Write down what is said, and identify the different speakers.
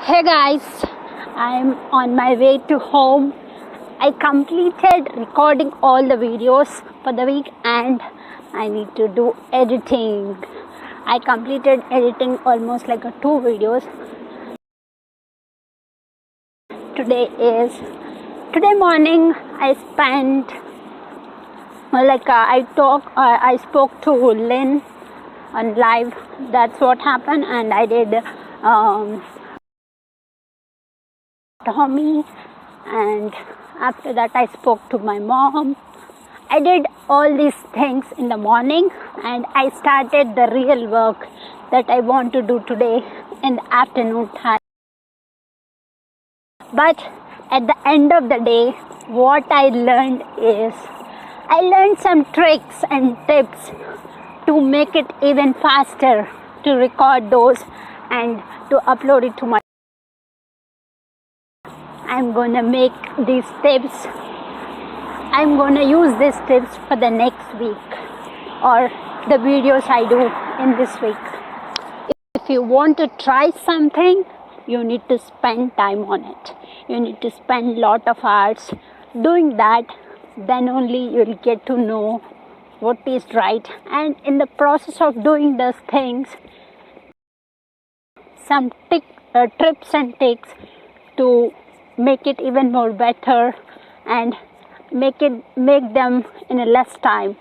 Speaker 1: Hey guys, I'm on my way to home. I completed recording all the videos for the week and I need to do editing. I completed editing almost like 2 videos. Today morning I spent I spoke to Lynn on live. That's what happened, and I did Tommy, and after that I spoke to my mom. I did all these things in the morning and I started the real work that I want to do today in the afternoon time. But at the end of the day, what I learned is I learned some tricks and tips to make it even faster to record those and to upload it to my. I'm gonna make these tips. I'm gonna use these tips for the next week or the videos I do in this week. If you want to try something, you need to spend time on it. You need to spend lot of hours doing that. Then only you'll get to know what is right. And in the process of doing those things, some tips and tricks to make it even more better and make them in a less time.